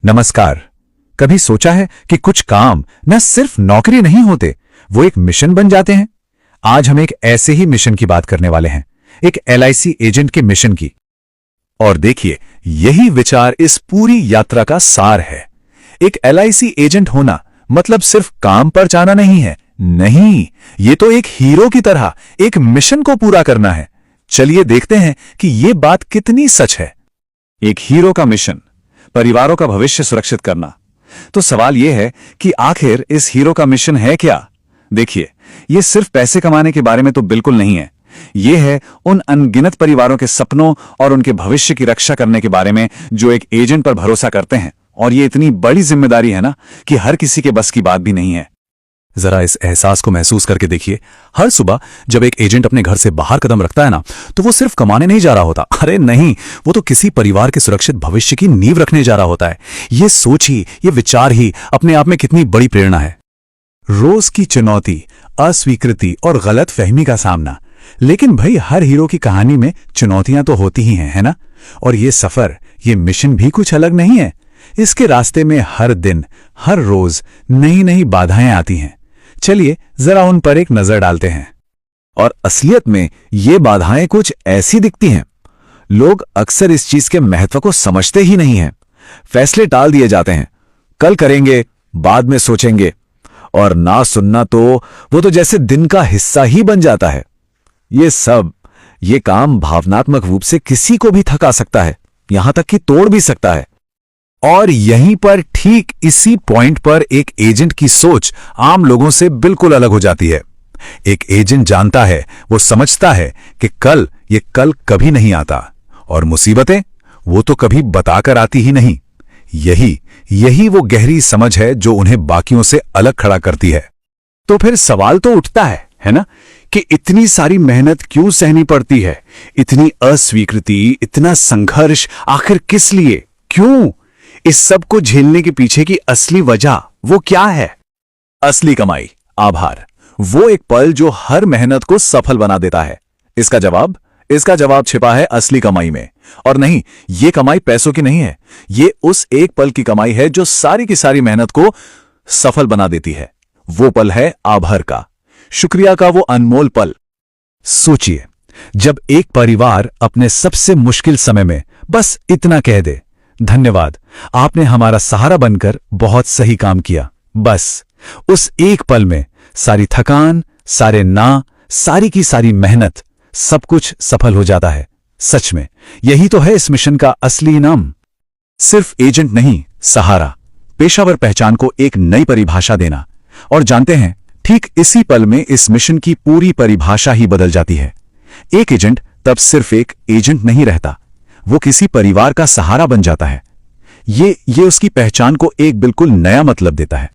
नमस्कार। कभी सोचा है कि कुछ काम न सिर्फ नौकरी नहीं होते, वो एक मिशन बन जाते हैं। आज हम एक ऐसे ही मिशन की बात करने वाले हैं, एक एलआईसी एजेंट के मिशन की। और देखिए, यही विचार इस पूरी यात्रा का सार है। एक एलआईसी एजेंट होना मतलब सिर्फ काम पर जाना नहीं है। नहीं, ये तो एक हीरो की तरह एक मिशन को पूरा करना है। चलिए देखते हैं कि ये बात कितनी सच है। एक हीरो का मिशन, परिवारों का भविष्य सुरक्षित करना। तो सवाल यह है कि आखिर इस हीरो का मिशन है क्या? देखिए, यह सिर्फ पैसे कमाने के बारे में तो बिल्कुल नहीं है। यह है उन अनगिनत परिवारों के सपनों और उनके भविष्य की रक्षा करने के बारे में जो एक एजेंट पर भरोसा करते हैं। और यह इतनी बड़ी जिम्मेदारी है ना कि हर किसी के बस की बात भी नहीं है। जरा इस एहसास को महसूस करके देखिए। हर सुबह जब एक एजेंट अपने घर से बाहर कदम रखता है ना, तो वो सिर्फ कमाने नहीं जा रहा होता। अरे नहीं, वो तो किसी परिवार के सुरक्षित भविष्य की नींव रखने जा रहा होता है। ये सोच ही, ये विचार ही अपने आप में कितनी बड़ी प्रेरणा है। रोज की चुनौती, अस्वीकृति और गलत फहमी का सामना। लेकिन भाई, हर हीरो की कहानी में चुनौतियां तो होती ही हैं, है ना? और ये सफर, ये मिशन भी कुछ अलग नहीं है। इसके रास्ते में हर दिन, हर रोज नई नई बाधाएं आती हैं। चलिए जरा उन पर एक नजर डालते हैं। और असलियत में ये बाधाएं कुछ ऐसी दिखती हैं। लोग अक्सर इस चीज के महत्व को समझते ही नहीं हैं। फैसले टाल दिए जाते हैं, कल करेंगे, बाद में सोचेंगे। और ना सुनना तो वो तो जैसे दिन का हिस्सा ही बन जाता है। ये काम भावनात्मक रूप से किसी को भी थका सकता है, यहां तक कि तोड़ भी सकता है। और यहीं पर, ठीक इसी पॉइंट पर, एक एजेंट की सोच आम लोगों से बिल्कुल अलग हो जाती है। एक एजेंट जानता है, वो समझता है कि ये कल कभी नहीं आता, और मुसीबतें वो तो कभी बताकर आती ही नहीं। यही वो गहरी समझ है जो उन्हें बाकियों से अलग खड़ा करती है। तो फिर सवाल तो उठता है ना, कि इतनी सारी मेहनत क्यों सहनी पड़ती है? इतनी अस्वीकृति, इतना संघर्ष, आखिर किस लिए? क्यों? इस सब को झेलने के पीछे की असली वजह वो क्या है? असली कमाई, आभार, वो एक पल जो हर मेहनत को सफल बना देता है। इसका जवाब छिपा है असली कमाई में। और नहीं, ये कमाई पैसों की नहीं है। ये उस एक पल की कमाई है जो सारी की सारी मेहनत को सफल बना देती है। वो पल है आभार का, शुक्रिया का, वो अनमोल पल। सोचिए, जब एक परिवार अपने सबसे मुश्किल समय में बस इतना कह दे, धन्यवाद, आपने हमारा सहारा बनकर बहुत सही काम किया। बस उस एक पल में सारी थकान, सारी की सारी मेहनत, सब कुछ सफल हो जाता है। सच में यही तो है इस मिशन का असली इनाम। सिर्फ एजेंट नहीं, सहारा, पेशावर पहचान को एक नई परिभाषा देना। और जानते हैं, ठीक इसी पल में इस मिशन की पूरी परिभाषा ही बदल जाती है। एक एजेंट तब सिर्फ एक एजेंट नहीं रहता, वो किसी परिवार का सहारा बन जाता है। ये उसकी पहचान को एक बिल्कुल नया मतलब देता है।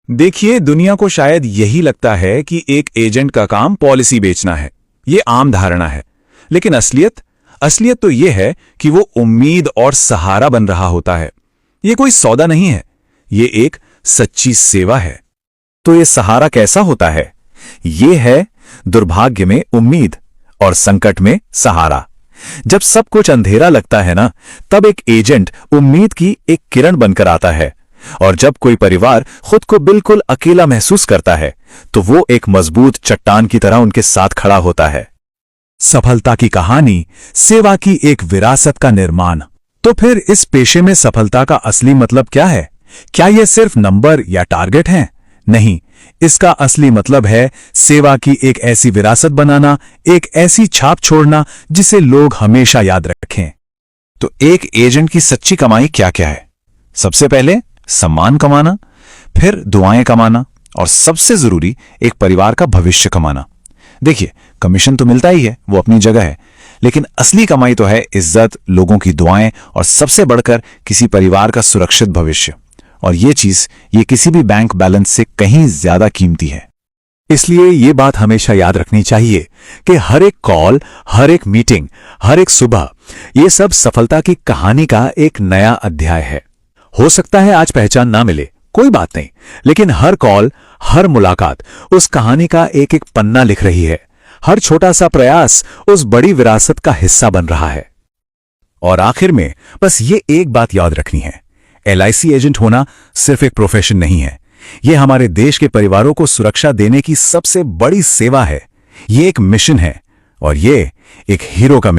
देखिए, दुनिया को शायद यही लगता है कि एक एजेंट का काम पॉलिसी बेचना है। ये आम धारणा है। लेकिन असलियत तो ये है कि वो उम्मीद और सहारा बन रहा होता है। ये कोई सौदा नहीं है, ये एक सच्ची सेवा है। तो ये सहारा कैसा होता है? ये है दुर्भाग्य में उम्मीद और संकट में सहारा। जब सब कुछ अंधेरा लगता है ना, तब एक एजेंट उम्मीद की एक किरण बनकर आता है। और जब कोई परिवार खुद को बिल्कुल अकेला महसूस करता है, तो वो एक मजबूत चट्टान की तरह उनके साथ खड़ा होता है। सफलता की कहानी, सेवा की एक विरासत का निर्माण। तो फिर इस पेशे में सफलता का असली मतलब क्या है? क्या यह सिर्फ नंबर या टारगेट है? नहीं, इसका असली मतलब है सेवा की एक ऐसी विरासत बनाना, एक ऐसी छाप छोड़ना जिसे लोग हमेशा याद रखें। तो एक एजेंट की सच्ची कमाई क्या क्या है? सबसे पहले सम्मान कमाना, फिर दुआएं कमाना, और सबसे जरूरी एक परिवार का भविष्य कमाना। देखिए, कमीशन तो मिलता ही है, वो अपनी जगह है। लेकिन असली कमाई तो है इज्जत, लोगों की दुआएं, और सबसे बढ़कर किसी परिवार का सुरक्षित भविष्य। और ये किसी भी बैंक बैलेंस से कहीं ज्यादा कीमती है। इसलिए ये बात हमेशा याद रखनी चाहिए कि हर एक कॉल, हर एक मीटिंग, हर एक सुबह, ये सब सफलता की कहानी का एक नया अध्याय है। हो सकता है आज पहचान ना मिले, कोई बात नहीं, लेकिन हर कॉल, हर मुलाकात उस कहानी का एक एक पन्ना लिख रही है। हर छोटा सा प्रयास उस बड़ी विरासत का हिस्सा बन रहा है। और आखिर में बस ये एक बात याद रखनी है, LIC एजेंट होना सिर्फ एक प्रोफेशन नहीं है, यह हमारे देश के परिवारों को सुरक्षा देने की सबसे बड़ी सेवा है। ये एक मिशन है और ये एक हीरो का